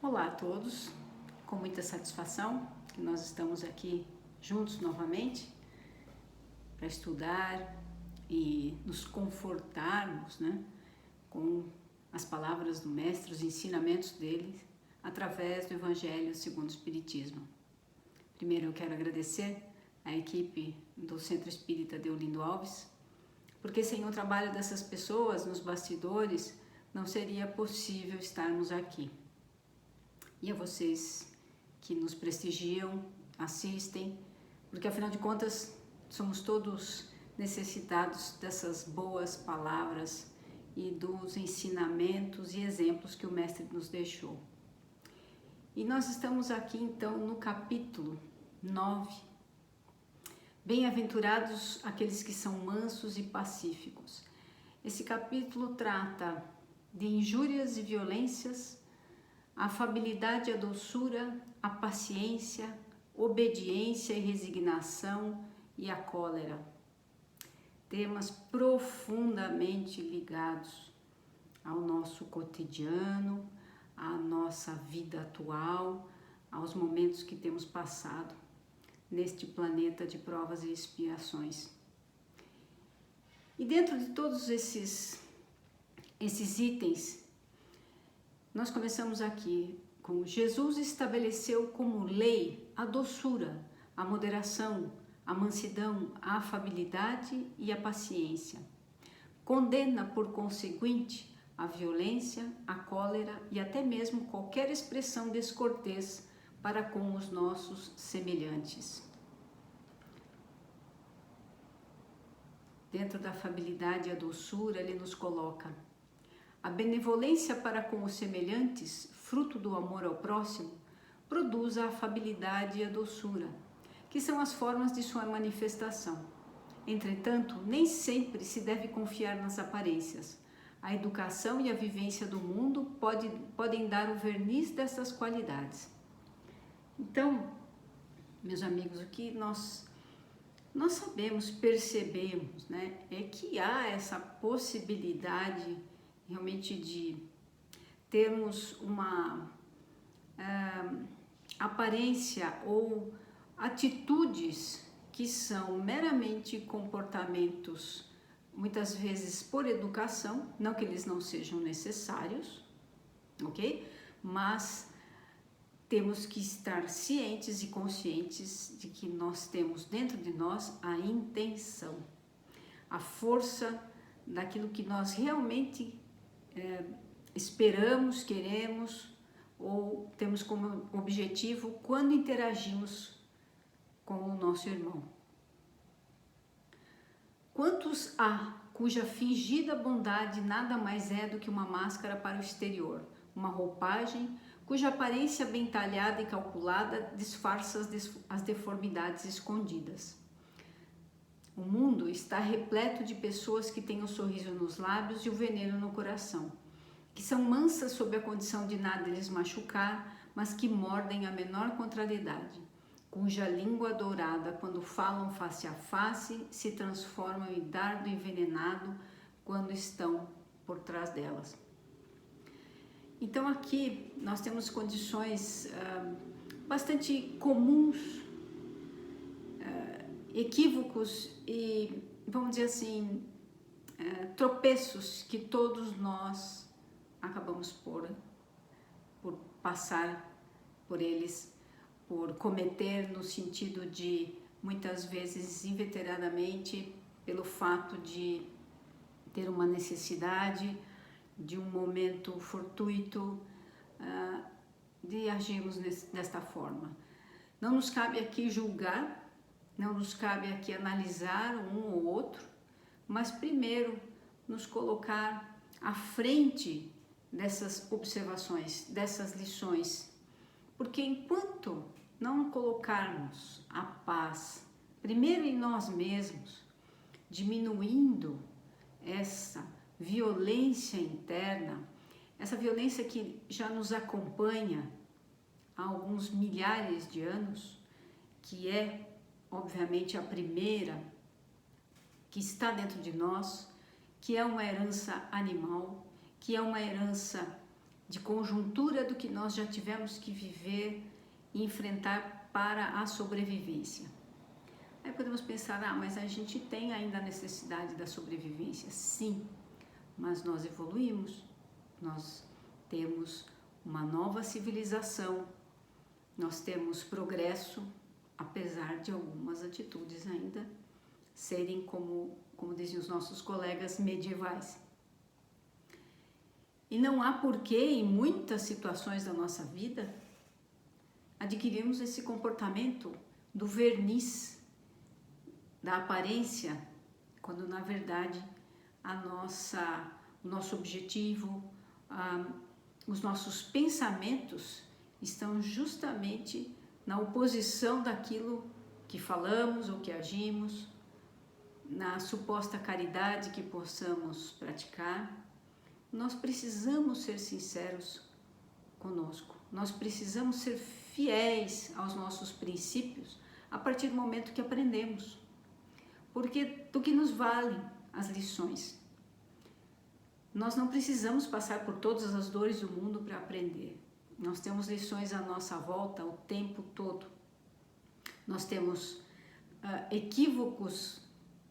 Olá a todos, com muita satisfação que nós estamos aqui juntos novamente para estudar e nos confortarmos, com as palavras do Mestre, os ensinamentos dele através do Evangelho segundo o Espiritismo. Primeiro eu quero agradecer à equipe do Centro Espírita Deolindo Alves, porque sem o trabalho dessas pessoas nos bastidores não seria possível estarmos aqui. E a vocês que nos prestigiam, assistem, porque afinal de contas somos todos necessitados dessas boas palavras e dos ensinamentos e exemplos que o Mestre nos deixou. E nós estamos aqui então no capítulo 9. Bem-aventurados aqueles que são mansos e pacíficos. Esse capítulo trata de injúrias e violências, a afabilidade e a doçura, a paciência, obediência e resignação e a cólera. Temas profundamente ligados ao nosso cotidiano, à nossa vida atual, aos momentos que temos passado neste planeta de provas e expiações. E dentro de todos esses itens, nós começamos aqui com Jesus estabeleceu como lei a doçura, a moderação, a mansidão, a afabilidade e a paciência. Condena, por conseguinte, a violência, a cólera e até mesmo qualquer expressão descortês para com os nossos semelhantes. Dentro da afabilidade e a doçura, ele nos coloca: a benevolência para com os semelhantes, fruto do amor ao próximo, produz a afabilidade e a doçura, que são as formas de sua manifestação. Entretanto, nem sempre se deve confiar nas aparências. A educação e a vivência do mundo podem dar o verniz dessas qualidades. Então, meus amigos, o que nós sabemos, percebemos, é que há essa possibilidade realmente de termos uma aparência ou atitudes que são meramente comportamentos, muitas vezes por educação, não que eles não sejam necessários, ok? Mas temos que estar cientes e conscientes de que nós temos dentro de nós a intenção, a força daquilo que nós realmente esperamos, queremos ou temos como objetivo quando interagimos com o nosso irmão. Quantos há cuja fingida bondade nada mais é do que uma máscara para o exterior, uma roupagem cuja aparência bem talhada e calculada disfarça as deformidades escondidas. O mundo está repleto de pessoas que têm o sorriso nos lábios e o veneno no coração, que são mansas sob a condição de nada lhes machucar, mas que mordem a menor contrariedade, cuja língua dourada, quando falam face a face, se transformam em dardo envenenado quando estão por trás delas. Então aqui nós temos condições bastante comuns, equívocos e, vamos dizer assim, tropeços que todos nós acabamos por passar por eles, por cometer, no sentido de, muitas vezes, inveteradamente, pelo fato de ter uma necessidade, de um momento fortuito, de agirmos desta forma. Não nos cabe aqui julgar, não nos cabe aqui analisar um ou outro, mas primeiro nos colocar à frente dessas observações, dessas lições, porque enquanto não colocarmos a paz primeiro em nós mesmos, diminuindo essa violência interna, essa violência que já nos acompanha há alguns milhares de anos, que é obviamente a primeira que está dentro de nós, que é uma herança animal, que é uma herança de conjuntura do que nós já tivemos que viver e enfrentar para a sobrevivência. Aí podemos pensar, mas a gente tem ainda a necessidade da sobrevivência. Sim, mas nós evoluímos, nós temos uma nova civilização, nós temos progresso, apesar de algumas atitudes ainda serem, como diziam os nossos colegas, medievais. E não há porquê, em muitas situações da nossa vida, adquirirmos esse comportamento do verniz, da aparência, quando na verdade o nosso objetivo, os nossos pensamentos estão justamente na oposição daquilo que falamos ou que agimos, na suposta caridade que possamos praticar. Nós precisamos ser sinceros conosco, nós precisamos ser fiéis aos nossos princípios a partir do momento que aprendemos, porque do que nos valem as lições? Nós não precisamos passar por todas as dores do mundo para aprender. Nós temos lições à nossa volta o tempo todo. Nós temos equívocos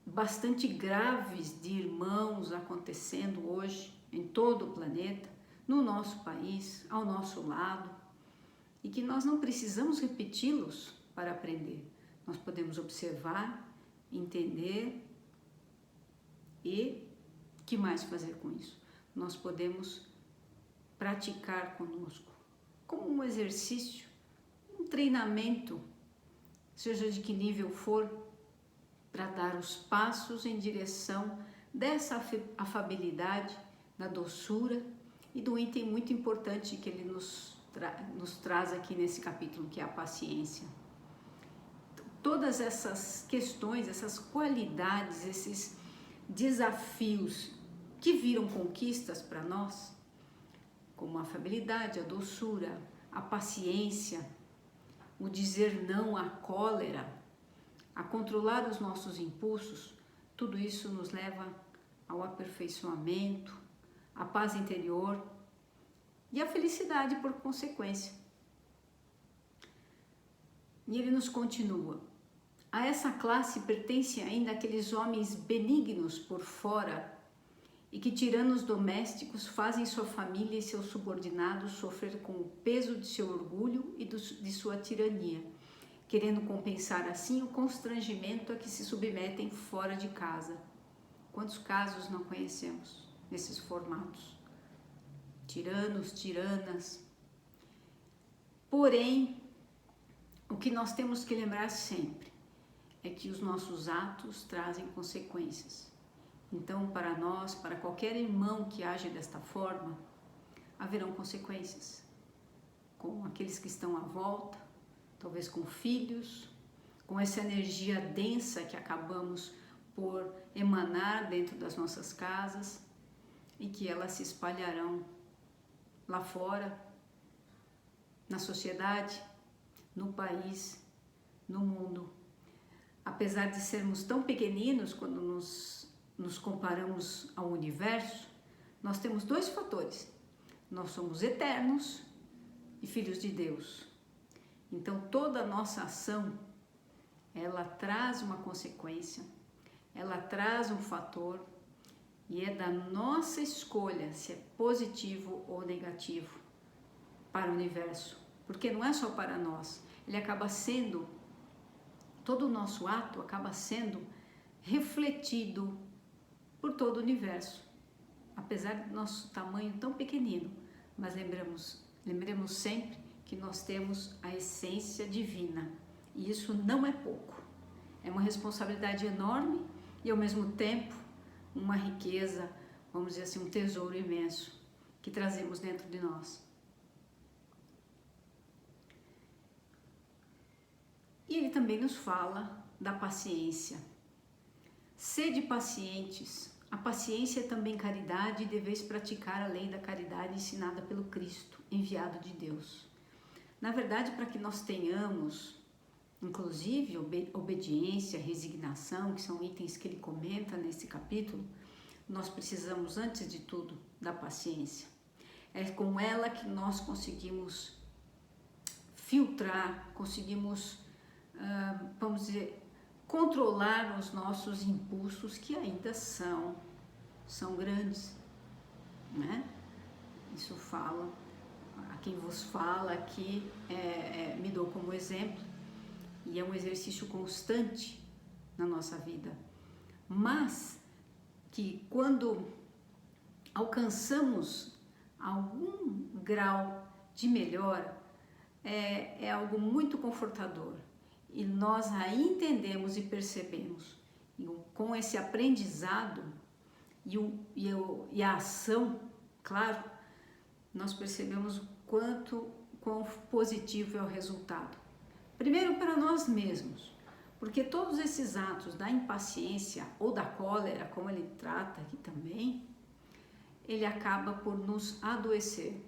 bastante graves de irmãos acontecendo hoje em todo o planeta, no nosso país, ao nosso lado, e que nós não precisamos repeti-los para aprender. Nós podemos observar, entender e o que mais fazer com isso? Nós podemos praticar conosco, como um exercício, um treinamento, seja de que nível for, para dar os passos em direção dessa afabilidade, da doçura e do item muito importante que ele nos traz aqui nesse capítulo, que é a paciência. Todas essas questões, essas qualidades, esses desafios que viram conquistas para nós, como a afabilidade, a doçura, a paciência, o dizer não à cólera, a controlar os nossos impulsos, tudo isso nos leva ao aperfeiçoamento, à paz interior e à felicidade por consequência. E ele nos continua. A essa classe pertence ainda aqueles homens benignos por fora e que, tirando os domésticos, fazem sua família e seus subordinados sofrer com o peso de seu orgulho e de sua tirania, querendo compensar assim o constrangimento a que se submetem fora de casa. Quantos casos não conhecemos nesses formatos? Tiranos, tiranas. Porém, o que nós temos que lembrar sempre é que os nossos atos trazem consequências. Então, para nós, para qualquer irmão que age desta forma, haverão consequências com aqueles que estão à volta, talvez com filhos, com essa energia densa que acabamos por emanar dentro das nossas casas e que elas se espalharão lá fora, na sociedade, no país, no mundo. Apesar de sermos tão pequeninos quando nos comparamos ao universo, nós temos dois fatores. Nós somos eternos e filhos de Deus. Então, toda a nossa ação, ela traz uma consequência, ela traz um fator e é da nossa escolha se é positivo ou negativo para o universo. Porque não é só para nós, ele acaba sendo, todo o nosso ato acaba sendo refletido por todo o universo. Apesar do nosso tamanho tão pequenino, mas lembremos sempre que nós temos a essência divina e isso não é pouco, é uma responsabilidade enorme e ao mesmo tempo uma riqueza, vamos dizer assim, um tesouro imenso que trazemos dentro de nós. E ele também nos fala da paciência. Sede pacientes, a paciência é também caridade e deveis praticar a lei da caridade ensinada pelo Cristo, enviado de Deus. Na verdade, para que nós tenhamos, inclusive, obediência, resignação, que são itens que ele comenta nesse capítulo, nós precisamos, antes de tudo, da paciência. É com ela que nós conseguimos filtrar, conseguimos, vamos dizer, controlar os nossos impulsos, que ainda são grandes, né? Isso fala, a quem vos fala aqui, me dou como exemplo, e é um exercício constante na nossa vida, mas que quando alcançamos algum grau de melhora, é algo muito confortador, e nós aí entendemos e percebemos, e com esse aprendizado e a ação, claro, nós percebemos quão positivo é o resultado. Primeiro para nós mesmos, porque todos esses atos da impaciência ou da cólera, como ele trata aqui também, ele acaba por nos adoecer.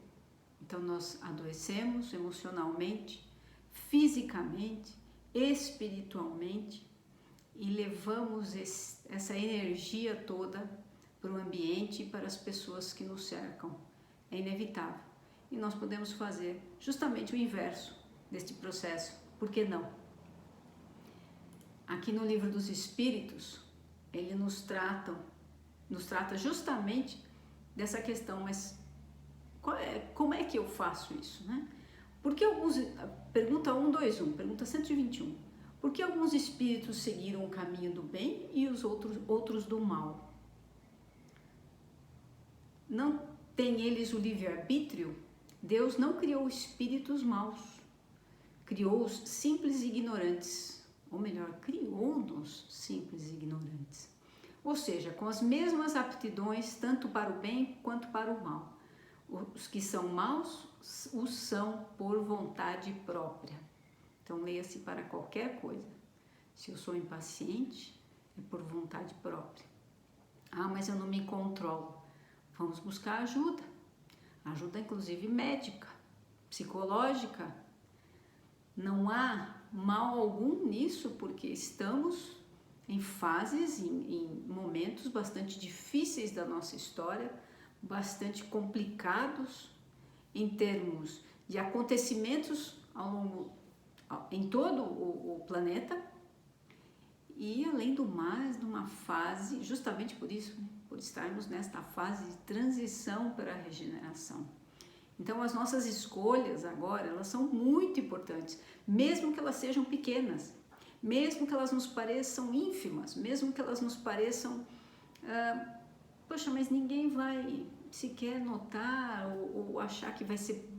Então nós adoecemos emocionalmente, fisicamente, espiritualmente, e levamos essa energia toda para o ambiente e para as pessoas que nos cercam. É inevitável. E nós podemos fazer justamente o inverso deste processo. Por que não? Aqui no Livro dos Espíritos, ele nos trata justamente dessa questão, mas como é que eu faço isso, né? Porque pergunta 121, pergunta 121, por que alguns espíritos seguiram o caminho do bem e os outros do mal? Não tem eles o livre-arbítrio? Deus não criou espíritos maus, criou-os simples e ignorantes, ou melhor, criou-nos simples e ignorantes. Ou seja, com as mesmas aptidões, tanto para o bem quanto para o mal. Os que são maus, os são por vontade própria. Então, leia-se para qualquer coisa. Se eu sou impaciente, é por vontade própria. Ah, mas eu não me controlo. Vamos buscar ajuda. Ajuda, inclusive, médica, psicológica. Não há mal algum nisso, porque estamos em fases, em momentos bastante difíceis da nossa história, bastante complicados em termos de acontecimentos em todo o planeta, e além do mais, numa fase, justamente por isso, né, por estarmos nesta fase de transição para a regeneração. Então as nossas escolhas agora, elas são muito importantes, mesmo que elas sejam pequenas, mesmo que elas nos pareçam ínfimas, mesmo que elas nos pareçam, poxa, mas ninguém vai sequer notar ou achar que vai ser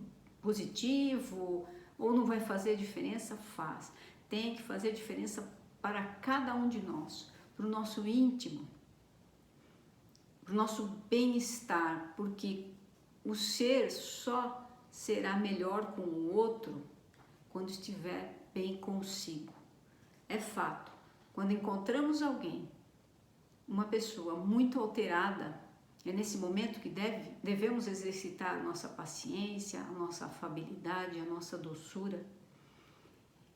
positivo ou não vai fazer diferença. Faz, tem que fazer diferença para cada um de nós, para o nosso íntimo, para o nosso bem-estar, porque o ser só será melhor com o outro quando estiver bem consigo. É fato, quando encontramos alguém, uma pessoa muito alterada, é nesse momento que devemos exercitar a nossa paciência, a nossa afabilidade, a nossa doçura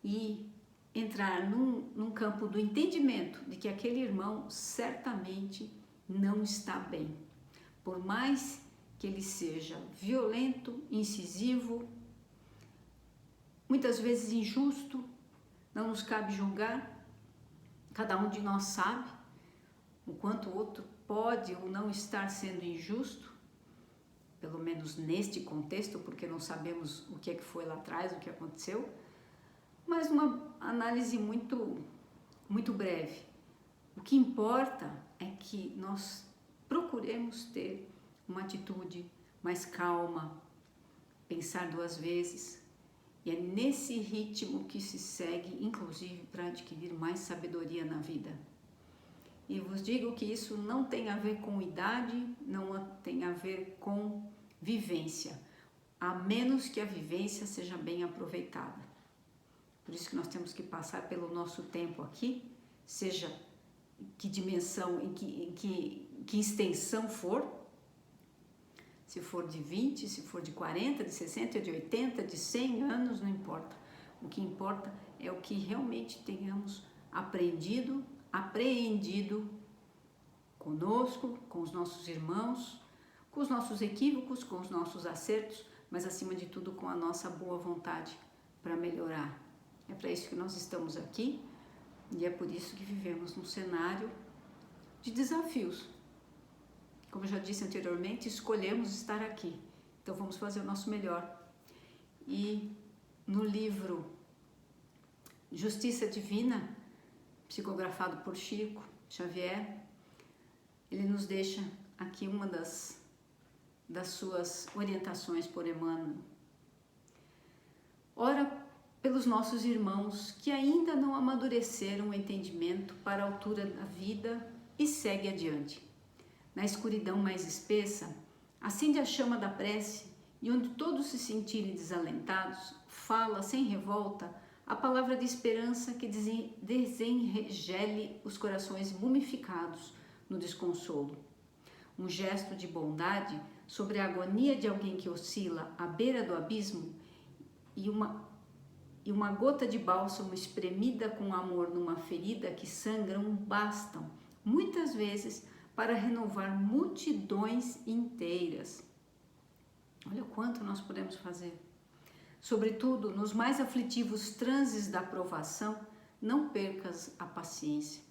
e entrar num campo do entendimento de que aquele irmão certamente não está bem. Por mais que ele seja violento, incisivo, muitas vezes injusto, não nos cabe julgar, cada um de nós sabe o quanto o outro pode ou não estar sendo injusto, pelo menos neste contexto, porque não sabemos o que é que foi lá atrás, o que aconteceu, mas uma análise muito breve. O que importa é que nós procuremos ter uma atitude mais calma, pensar 2 vezes, e é nesse ritmo que se segue, inclusive, para adquirir mais sabedoria na vida. E vos digo que isso não tem a ver com idade, não tem a ver com vivência, a menos que a vivência seja bem aproveitada. Por isso que nós temos que passar pelo nosso tempo aqui, seja que dimensão, em que extensão for, se for de 20, se for de 40, de 60, de 80, de 100 anos, não importa. O que importa é o que realmente tenhamos apreendido conosco, com os nossos irmãos, com com os nossos equívocos, com os nossos acertos, mas acima de tudo com a nossa boa vontade para melhorar. É para isso que nós estamos aqui e é por isso que vivemos num cenário de desafios. Como eu já disse anteriormente, escolhemos estar aqui, então vamos fazer o nosso melhor. E no livro Justiça Divina, psicografado por Chico Xavier, ele nos deixa aqui uma das suas orientações por Emmanuel. Ora pelos nossos irmãos que ainda não amadureceram o entendimento para a altura da vida e segue adiante. Na escuridão mais espessa, acende a chama da prece e onde todos se sentirem desalentados, fala sem revolta a palavra de esperança que desenregele os corações mumificados no desconsolo. Um gesto de bondade sobre a agonia de alguém que oscila à beira do abismo e uma gota de bálsamo espremida com amor numa ferida que sangram bastam, muitas vezes, para renovar multidões inteiras. Olha o quanto nós podemos fazer. Sobretudo, nos mais aflitivos transes da provação, não percas a paciência.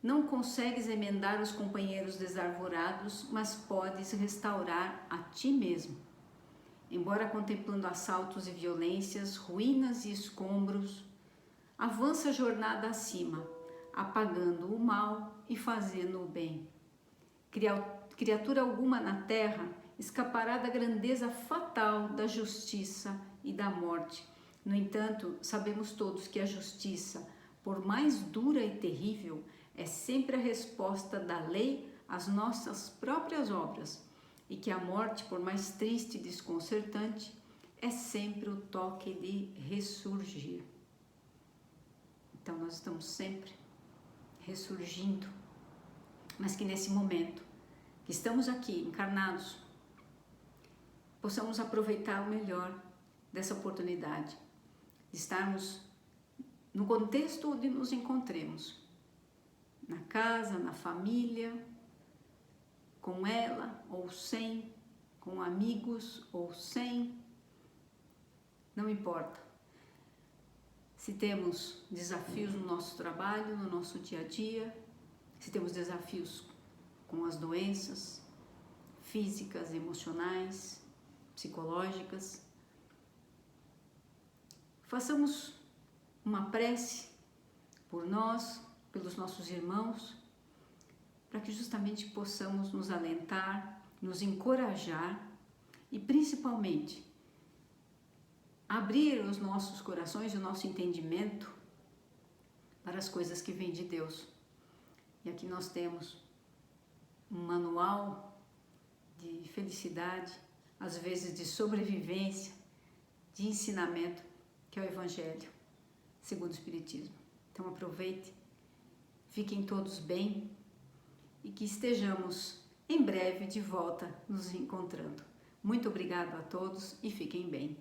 Não consegues emendar os companheiros desarvorados, mas podes restaurar a ti mesmo. Embora contemplando assaltos e violências, ruínas e escombros, avança a jornada acima, apagando o mal e fazendo o bem. Criatura alguma na terra escapará da grandeza fatal da justiça e da morte. No entanto, sabemos todos que a justiça, por mais dura e terrível, é sempre a resposta da lei às nossas próprias obras, e que a morte, por mais triste e desconcertante, é sempre o toque de ressurgir. Então nós estamos sempre ressurgindo, mas que nesse momento que estamos aqui encarnados, possamos aproveitar o melhor dessa oportunidade de estarmos no contexto onde nos encontremos, na casa, na família, com ela ou sem, com amigos ou sem, não importa. Se temos desafios no nosso trabalho, no nosso dia a dia, se temos desafios com as doenças físicas, emocionais, psicológicas, façamos uma prece por nós, pelos nossos irmãos, para que justamente possamos nos alentar, nos encorajar e principalmente abrir os nossos corações e o nosso entendimento para as coisas que vêm de Deus. E aqui nós temos um manual de felicidade, às vezes de sobrevivência, de ensinamento, que é o Evangelho segundo o Espiritismo. Então aproveite, fiquem todos bem e que estejamos em breve de volta nos encontrando. Muito obrigado a todos e fiquem bem.